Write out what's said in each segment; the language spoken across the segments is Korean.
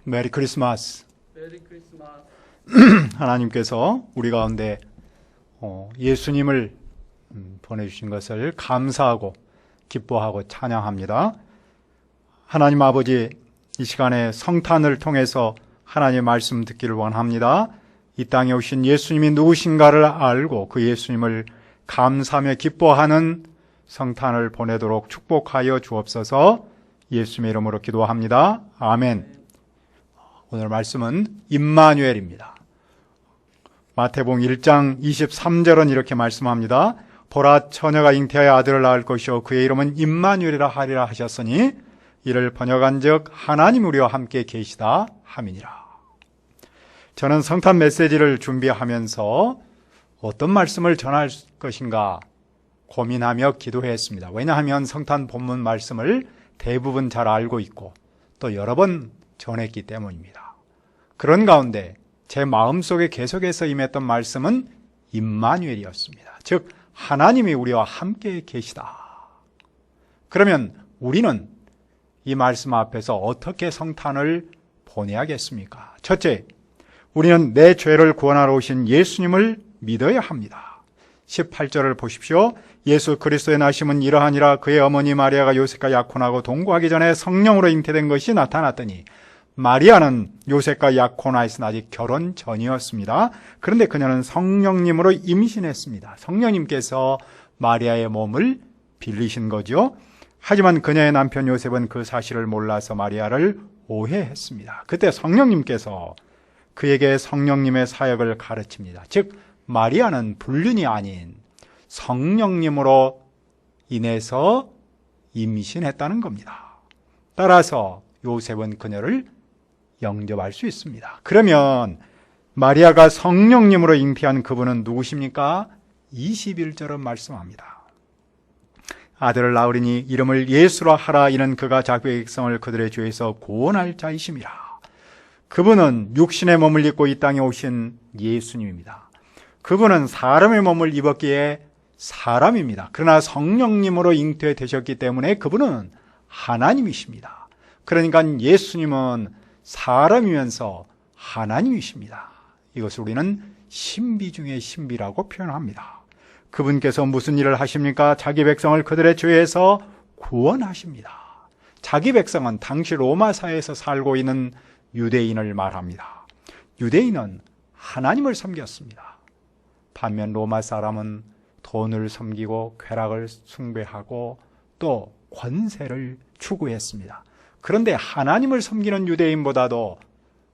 메리 크리스마스. 메리 크리스마스. 하나님께서 우리 가운데 예수님을 보내주신 것을 감사하고 기뻐하고 찬양합니다. 하나님 아버지, 이 시간에 성탄을 통해서 하나님의 말씀 듣기를 원합니다. 이 땅에 오신 예수님이 누구신가를 알고 그 예수님을 감사하며 기뻐하는 성탄을 보내도록 축복하여 주옵소서. 예수님의 이름으로 기도합니다. 아멘. 오늘 말씀은 임마누엘입니다. 마태복음 1장 23절은 이렇게 말씀합니다. 보라, 처녀가 잉태하여 아들을 낳을 것이요 그의 이름은 임마누엘이라 하리라 하셨으니 이를 번역한즉 하나님 우리와 함께 계시다 함이니라. 저는 성탄 메시지를 준비하면서 어떤 말씀을 전할 것인가 고민하며 기도했습니다. 왜냐하면 성탄 본문 말씀을 대부분 잘 알고 있고 또 여러 번 전했기 때문입니다. 그런 가운데 제 마음속에 계속해서 임했던 말씀은 임마누엘이었습니다. 즉 하나님이 우리와 함께 계시다. 그러면 우리는 이 말씀 앞에서 어떻게 성탄을 보내야겠습니까? 첫째, 우리는 내 죄를 구원하러 오신 예수님을 믿어야 합니다. 18절을 보십시오. 예수 그리스도의 나심은 이러하니라. 그의 어머니 마리아가 요셉과 약혼하고 동거하기 전에 성령으로 잉태된 것이 나타났더니, 마리아는 요셉과 약혼하였으나 아직 결혼 전이었습니다. 그런데 그녀는 성령님으로 임신했습니다. 성령님께서 마리아의 몸을 빌리신 거죠. 하지만 그녀의 남편 요셉은 그 사실을 몰라서 마리아를 오해했습니다. 그때 성령님께서 그에게 성령님의 사역을 가르칩니다. 즉 마리아는 불륜이 아닌 성령님으로 인해서 임신했다는 겁니다. 따라서 요셉은 그녀를 영접할 수 있습니다. 그러면 마리아가 성령님으로 잉태한 그분은 누구십니까? 21절은 말씀합니다. 아들을 낳으리니 이름을 예수라 하라. 이는 그가 자기의 백성을 그들의 죄에서 구원할 자이심이라. 그분은 육신의 몸을 입고 이 땅에 오신 예수님입니다. 그분은 사람의 몸을 입었기에 사람입니다. 그러나 성령님으로 잉태되셨기 때문에 그분은 하나님이십니다. 그러니까 예수님은 사람이면서 하나님이십니다. 이것을 우리는 신비 중의 신비라고 표현합니다. 그분께서 무슨 일을 하십니까? 자기 백성을 그들의 죄에서 구원하십니다. 자기 백성은 당시 로마 사회에서 살고 있는 유대인을 말합니다. 유대인은 하나님을 섬겼습니다. 반면 로마 사람은 돈을 섬기고 쾌락을 숭배하고 또 권세를 추구했습니다. 그런데 하나님을 섬기는 유대인보다도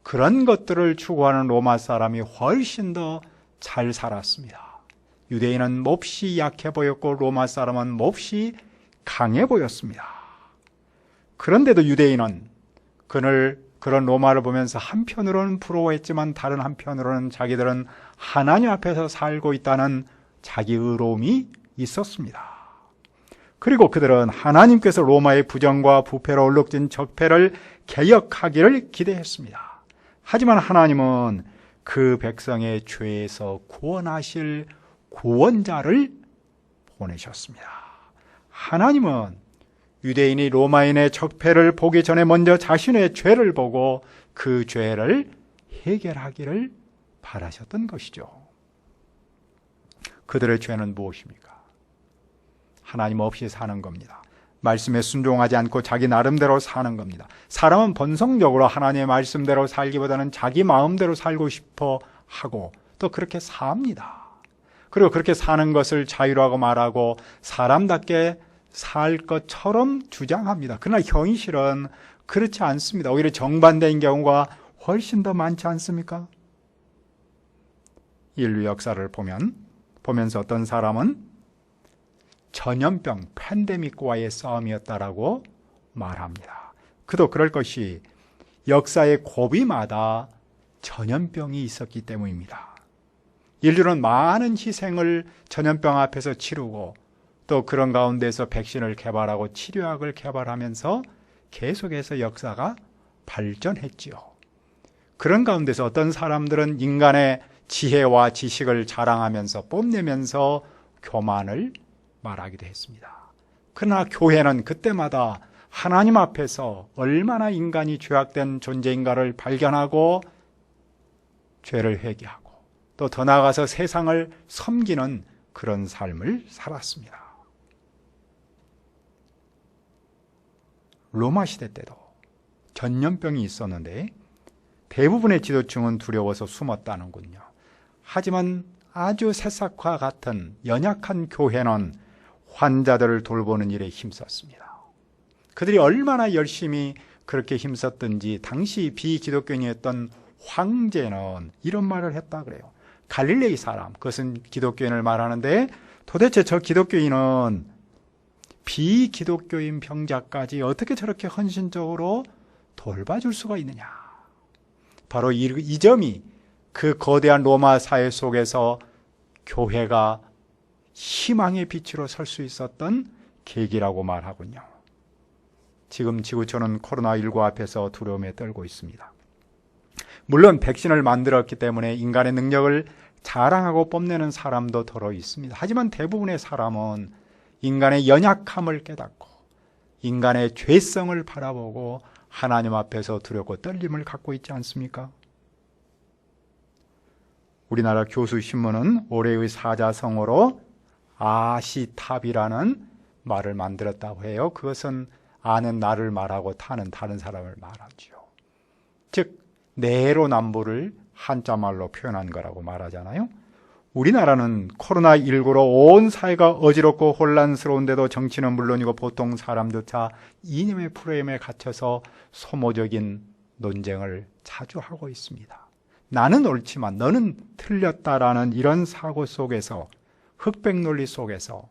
그런 것들을 추구하는 로마 사람이 훨씬 더 잘 살았습니다. 유대인은 몹시 약해 보였고 로마 사람은 몹시 강해 보였습니다. 그런데도 유대인은 그런 로마를 보면서 한편으로는 부러워했지만 다른 한편으로는 자기들은 하나님 앞에서 살고 있다는 자기 의로움이 있었습니다. 그리고 그들은 하나님께서 로마의 부정과 부패로 얼룩진 적폐를 개혁하기를 기대했습니다. 하지만 하나님은 그 백성의 죄에서 구원하실 구원자를 보내셨습니다. 하나님은 유대인이 로마인의 적폐를 보기 전에 먼저 자신의 죄를 보고 그 죄를 해결하기를 바라셨던 것이죠. 그들의 죄는 무엇입니까? 하나님 없이 사는 겁니다. 말씀에 순종하지 않고 자기 나름대로 사는 겁니다. 사람은 본성적으로 하나님의 말씀대로 살기보다는 자기 마음대로 살고 싶어 하고 또 그렇게 삽니다. 그리고 그렇게 사는 것을 자유라고 말하고 사람답게 살 것처럼 주장합니다. 그러나 현실은 그렇지 않습니다. 오히려 정반대인 경우가 훨씬 더 많지 않습니까? 인류 역사를 보면서 어떤 사람은 전염병, 팬데믹과의 싸움이었다라고 말합니다. 그도 그럴 것이 역사의 고비마다 전염병이 있었기 때문입니다. 인류는 많은 희생을 전염병 앞에서 치르고 또 그런 가운데서 백신을 개발하고 치료약을 개발하면서 계속해서 역사가 발전했지요. 그런 가운데서 어떤 사람들은 인간의 지혜와 지식을 자랑하면서 뽐내면서 교만을 말하기도 했습니다. 그러나 교회는 그때마다 하나님 앞에서 얼마나 인간이 죄악된 존재인가를 발견하고 죄를 회개하고 또 더 나아가서 세상을 섬기는 그런 삶을 살았습니다. 로마 시대 때도 전염병이 있었는데 대부분의 지도층은 두려워서 숨었다는군요. 하지만 아주 새싹과 같은 연약한 교회는 환자들을 돌보는 일에 힘썼습니다. 그들이 얼마나 열심히 그렇게 힘썼든지 당시 비기독교인이었던 황제는 이런 말을 했다 그래요. 갈릴레이 사람, 그것은 기독교인을 말하는데 도대체 저 기독교인은 비기독교인 병자까지 어떻게 저렇게 헌신적으로 돌봐줄 수가 있느냐. 바로 이 점이 그 거대한 로마 사회 속에서 교회가 희망의 빛으로 설 수 있었던 계기라고 말하군요. 지금 지구촌은 코로나19 앞에서 두려움에 떨고 있습니다. 물론 백신을 만들었기 때문에 인간의 능력을 자랑하고 뽐내는 사람도 더러 있습니다. 하지만 대부분의 사람은 인간의 연약함을 깨닫고 인간의 죄성을 바라보고 하나님 앞에서 두렵고 떨림을 갖고 있지 않습니까? 우리나라 교수신문은 올해의 사자성어로 아시탑이라는 말을 만들었다고 해요. 그것은 아는 나를 말하고 타는 다른 사람을 말하죠. 즉 내로남불을 한자말로 표현한 거라고 말하잖아요. 우리나라는 코로나19로 온 사회가 어지럽고 혼란스러운데도 정치는 물론이고 보통 사람조차 이념의 프레임에 갇혀서 소모적인 논쟁을 자주 하고 있습니다. 나는 옳지만 너는 틀렸다라는 이런 사고 속에서 흑백 논리 속에서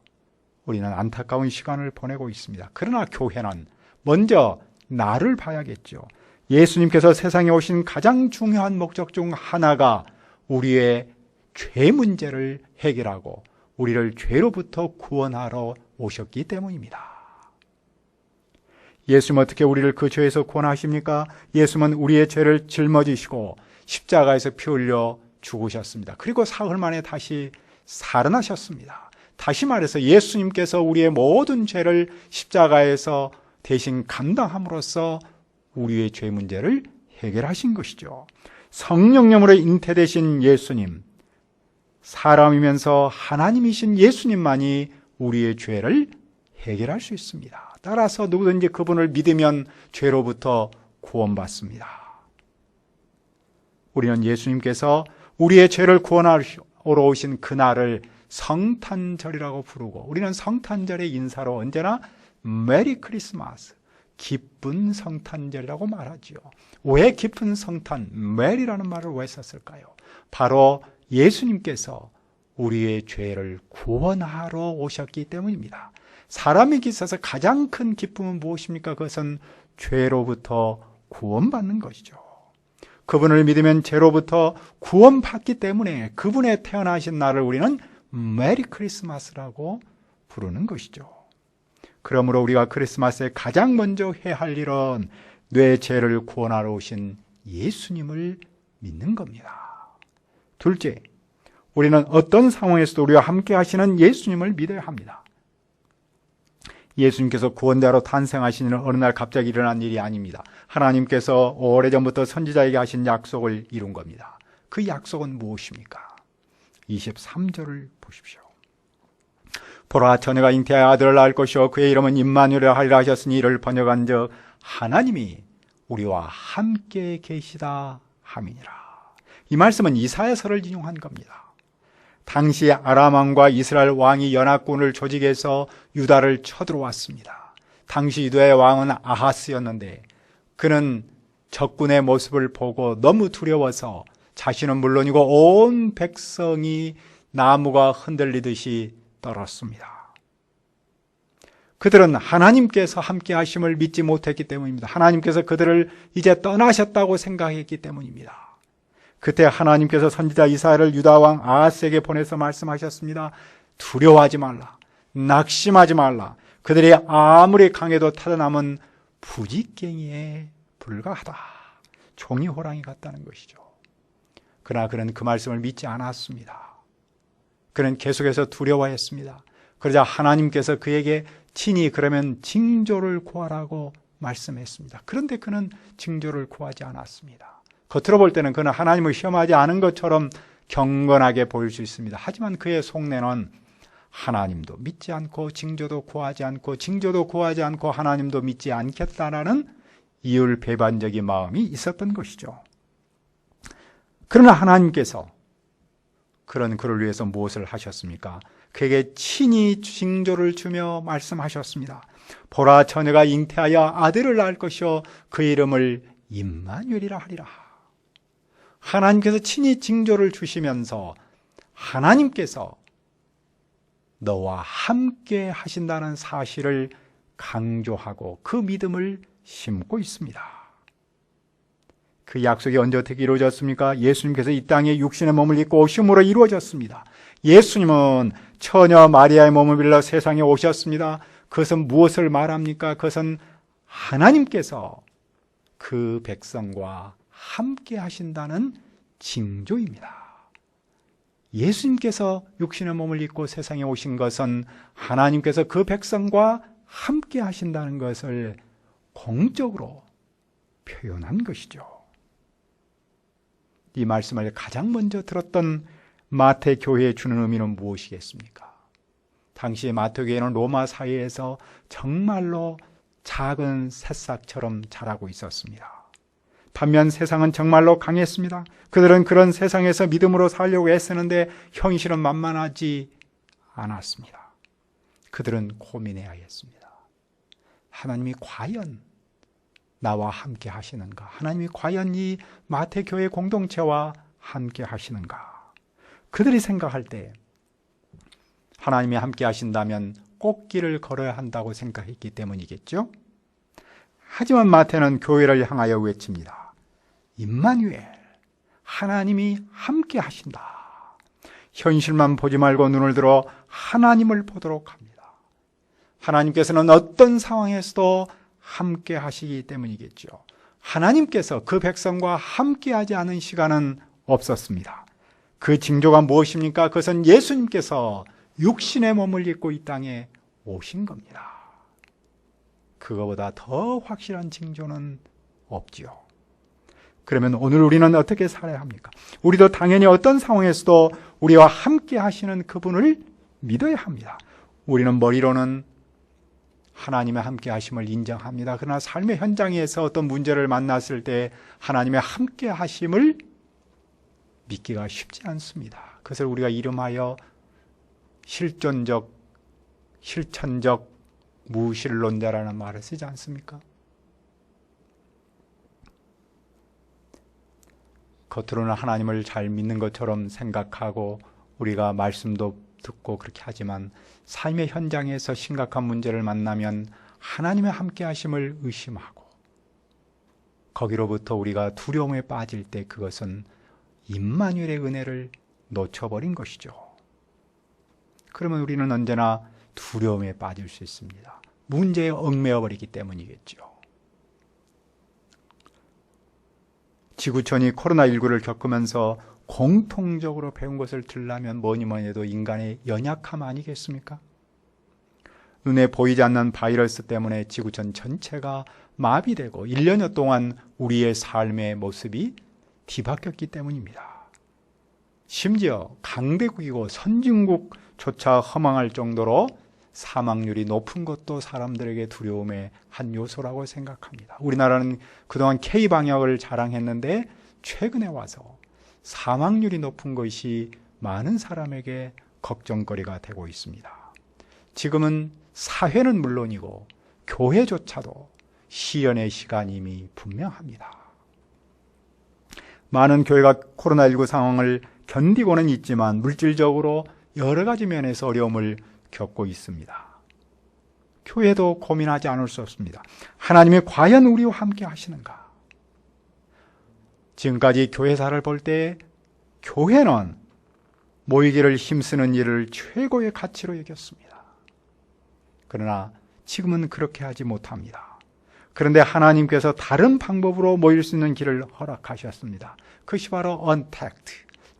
우리는 안타까운 시간을 보내고 있습니다. 그러나 교회는 먼저 나를 봐야겠죠. 예수님께서 세상에 오신 가장 중요한 목적 중 하나가 우리의 죄 문제를 해결하고 우리를 죄로부터 구원하러 오셨기 때문입니다. 예수님은 어떻게 우리를 그 죄에서 구원하십니까? 예수님은 우리의 죄를 짊어지시고 십자가에서 피 흘려 죽으셨습니다. 그리고 사흘 만에 다시 살아나셨습니다. 다시 말해서 예수님께서 우리의 모든 죄를 십자가에서 대신 감당함으로써 우리의 죄 문제를 해결하신 것이죠. 성령님으로 잉태되신 예수님, 사람이면서 하나님이신 예수님만이 우리의 죄를 해결할 수 있습니다. 따라서 누구든지 그분을 믿으면 죄로부터 구원받습니다. 우리는 예수님께서 우리의 죄를 구원하러 오신 그날을 성탄절이라고 부르고 우리는 성탄절의 인사로 언제나 메리 크리스마스, 기쁜 성탄절이라고 말하지요. 왜 기쁜 성탄, 메리라는 말을 왜 썼을까요? 바로 예수님께서 우리의 죄를 구원하러 오셨기 때문입니다. 사람에게 있어서 가장 큰 기쁨은 무엇입니까? 그것은 죄로부터 구원받는 것이죠. 그분을 믿으면 죄로부터 구원받기 때문에 그분의 태어나신 날을 우리는 메리 크리스마스라고 부르는 것이죠. 그러므로 우리가 크리스마스에 가장 먼저 해야 할 일은 내 죄를 구원하러 오신 예수님을 믿는 겁니다. 둘째, 우리는 어떤 상황에서도 우리와 함께 하시는 예수님을 믿어야 합니다. 예수님께서 구원자로 탄생하신 일은 어느 날 갑자기 일어난 일이 아닙니다. 하나님께서 오래전부터 선지자에게 하신 약속을 이룬 겁니다. 그 약속은 무엇입니까? 23절을 보십시오. 보라, 처녀가 잉태하여 아들을 낳을 것이요 그의 이름은 임마누엘이라 하리라 하셨으니 이를 번역한 즉 하나님이 우리와 함께 계시다 함이니라. 이 말씀은 이사야서를 인용한 겁니다. 당시 아람 왕과 이스라엘 왕이 연합군을 조직해서 유다를 쳐들어왔습니다. 당시 유다의 왕은 아하스였는데 그는 적군의 모습을 보고 너무 두려워서 자신은 물론이고 온 백성이 나무가 흔들리듯이 떨었습니다. 그들은 하나님께서 함께 하심을 믿지 못했기 때문입니다. 하나님께서 그들을 이제 떠나셨다고 생각했기 때문입니다. 그때 하나님께서 선지자 이사야를 유다 왕 아하스에게 보내서 말씀하셨습니다. 두려워하지 말라. 낙심하지 말라. 그들이 아무리 강해도 타다남은 부지깽이에 불과하다. 종이 호랑이 같다는 것이죠. 그러나 그는 그 말씀을 믿지 않았습니다. 그는 계속해서 두려워했습니다. 그러자 하나님께서 그에게 친히 그러면 징조를 구하라고 말씀했습니다. 그런데 그는 징조를 구하지 않았습니다. 겉으로 볼 때는 그는 하나님을 시험하지 않은 것처럼 경건하게 보일 수 있습니다. 하지만 그의 속내는 하나님도 믿지 않고 징조도 구하지 않고 징조도 구하지 않고 하나님도 믿지 않겠다라는 이율배반적인 마음이 있었던 것이죠. 그러나 하나님께서 그런 그를 위해서 무엇을 하셨습니까? 그에게 친히 징조를 주며 말씀하셨습니다. 보라, 처녀가 잉태하여 아들을 낳을 것이요 그 이름을 임마누엘이라 하리라. 하나님께서 친히 징조를 주시면서 하나님께서 너와 함께 하신다는 사실을 강조하고 그 믿음을 심고 있습니다. 그 약속이 언제 어떻게 이루어졌습니까? 예수님께서 이 땅에 육신의 몸을 입고 오심으로 이루어졌습니다. 예수님은 처녀 마리아의 몸을 빌려 세상에 오셨습니다. 그것은 무엇을 말합니까? 그것은 하나님께서 그 백성과 함께 하신다는 징조입니다. 예수님께서 육신의 몸을 입고 세상에 오신 것은 하나님께서 그 백성과 함께 하신다는 것을 공적으로 표현한 것이죠. 이 말씀을 가장 먼저 들었던 마태 교회에 주는 의미는 무엇이겠습니까? 당시 마태 교회는 로마 사회에서 정말로 작은 새싹처럼 자라고 있었습니다. 반면 세상은 정말로 강했습니다. 그들은 그런 세상에서 믿음으로 살려고 애쓰는데 현실은 만만하지 않았습니다. 그들은 고민해야 했습니다. 하나님이 과연 나와 함께 하시는가? 하나님이 과연 이 마태교회 공동체와 함께 하시는가? 그들이 생각할 때 하나님이 함께 하신다면 꼭 길을 걸어야 한다고 생각했기 때문이겠죠? 하지만 마태는 교회를 향하여 외칩니다. 임마누엘, 하나님이 함께 하신다. 현실만 보지 말고 눈을 들어 하나님을 보도록 합니다. 하나님께서는 어떤 상황에서도 함께 하시기 때문이겠죠. 하나님께서 그 백성과 함께 하지 않은 시간은 없었습니다. 그 징조가 무엇입니까? 그것은 예수님께서 육신의 몸을 입고 이 땅에 오신 겁니다. 그거보다 더 확실한 징조는 없지요. 그러면 오늘 우리는 어떻게 살아야 합니까? 우리도 당연히 어떤 상황에서도 우리와 함께 하시는 그분을 믿어야 합니다. 우리는 머리로는 하나님의 함께 하심을 인정합니다. 그러나 삶의 현장에서 어떤 문제를 만났을 때 하나님의 함께 하심을 믿기가 쉽지 않습니다. 그것을 우리가 이름하여 실존적, 실천적 무신론자라는 말을 쓰지 않습니까? 겉으로는 하나님을 잘 믿는 것처럼 생각하고 우리가 말씀도 듣고 그렇게 하지만 삶의 현장에서 심각한 문제를 만나면 하나님의 함께 하심을 의심하고 거기로부터 우리가 두려움에 빠질 때 그것은 임마누엘의 은혜를 놓쳐버린 것이죠. 그러면 우리는 언제나 두려움에 빠질 수 있습니다. 문제에 얽매여 버리기 때문이겠죠. 지구촌이 코로나19를 겪으면서 공통적으로 배운 것을 들라면 뭐니 해도 인간의 연약함 아니겠습니까? 눈에 보이지 않는 바이러스 때문에 지구촌 전체가 마비되고 1년여 동안 우리의 삶의 모습이 뒤바뀌었기 때문입니다. 심지어 강대국이고 선진국조차 허망할 정도로 사망률이 높은 것도 사람들에게 두려움의 한 요소라고 생각합니다. 우리나라는 그동안 K방역을 자랑했는데 최근에 와서 사망률이 높은 것이 많은 사람에게 걱정거리가 되고 있습니다. 지금은 사회는 물론이고 교회조차도 시연의 시간이 이미 분명합니다. 많은 교회가 코로나19 상황을 견디고는 있지만 물질적으로 여러 가지 면에서 어려움을 겪고 있습니다. 교회도 고민하지 않을 수 없습니다. 하나님이 과연 우리와 함께 하시는가? 지금까지 교회사를 볼 때 교회는 모이기를 힘쓰는 일을 최고의 가치로 여겼습니다. 그러나 지금은 그렇게 하지 못합니다. 그런데 하나님께서 다른 방법으로 모일 수 있는 길을 허락하셨습니다. 그것이 바로 언택트,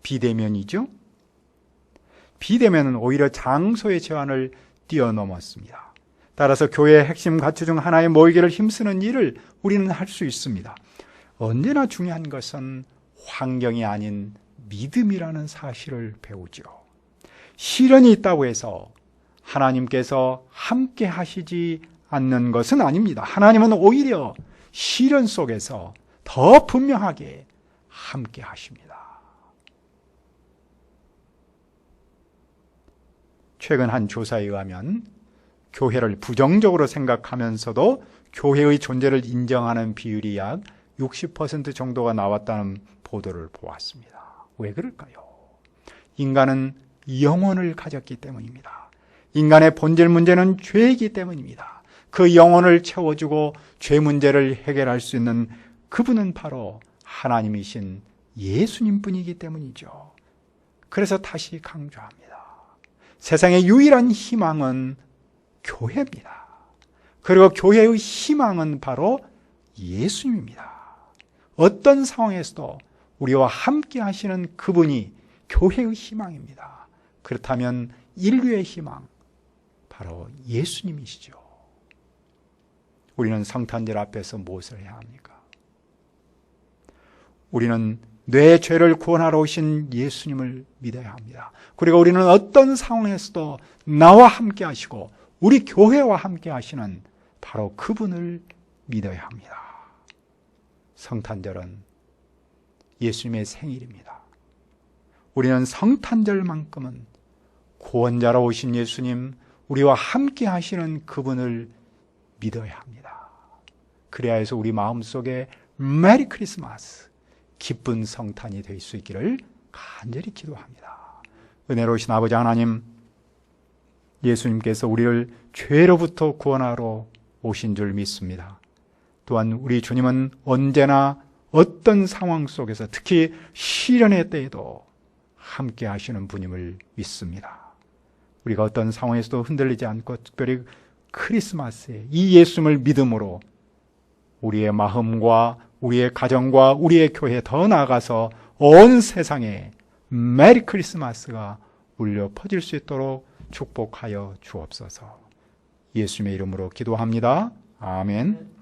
비대면이죠. 비대면은 오히려 장소의 제한을 뛰어넘었습니다. 따라서 교회의 핵심 가치 중 하나의 모이기를 힘쓰는 일을 우리는 할 수 있습니다. 언제나 중요한 것은 환경이 아닌 믿음이라는 사실을 배우죠. 시련이 있다고 해서 하나님께서 함께 하시지 않는 것은 아닙니다. 하나님은 오히려 시련 속에서 더 분명하게 함께 하십니다. 최근 한 조사에 의하면 교회를 부정적으로 생각하면서도 교회의 존재를 인정하는 비율이 약 60% 정도가 나왔다는 보도를 보았습니다. 왜 그럴까요? 인간은 영혼을 가졌기 때문입니다. 인간의 본질 문제는 죄이기 때문입니다. 그 영혼을 채워주고 죄 문제를 해결할 수 있는 그분은 바로 하나님이신 예수님뿐이기 때문이죠. 그래서 다시 강조합니다. 세상의 유일한 희망은 교회입니다. 그리고 교회의 희망은 바로 예수님입니다. 어떤 상황에서도 우리와 함께 하시는 그분이 교회의 희망입니다. 그렇다면 인류의 희망, 바로 예수님이시죠. 우리는 성탄절 앞에서 무엇을 해야 합니까? 우리는 내 죄를 구원하러 오신 예수님을 믿어야 합니다. 그리고 우리는 어떤 상황에서도 나와 함께 하시고 우리 교회와 함께 하시는 바로 그분을 믿어야 합니다. 성탄절은 예수님의 생일입니다. 우리는 성탄절만큼은 구원자로 오신 예수님, 우리와 함께 하시는 그분을 믿어야 합니다. 그래야 해서 우리 마음속에 메리 크리스마스, 기쁜 성탄이 될 수 있기를 간절히 기도합니다. 은혜로우신 아버지 하나님, 예수님께서 우리를 죄로부터 구원하러 오신 줄 믿습니다. 또한 우리 주님은 언제나 어떤 상황 속에서 특히 시련의 때에도 함께 하시는 분임을 믿습니다. 우리가 어떤 상황에서도 흔들리지 않고 특별히 크리스마스에 이 예수님을 믿음으로 우리의 마음과 우리의 가정과 우리의 교회에 더 나아가서 온 세상에 메리 크리스마스가 울려 퍼질 수 있도록 축복하여 주옵소서. 예수님의 이름으로 기도합니다. 아멘.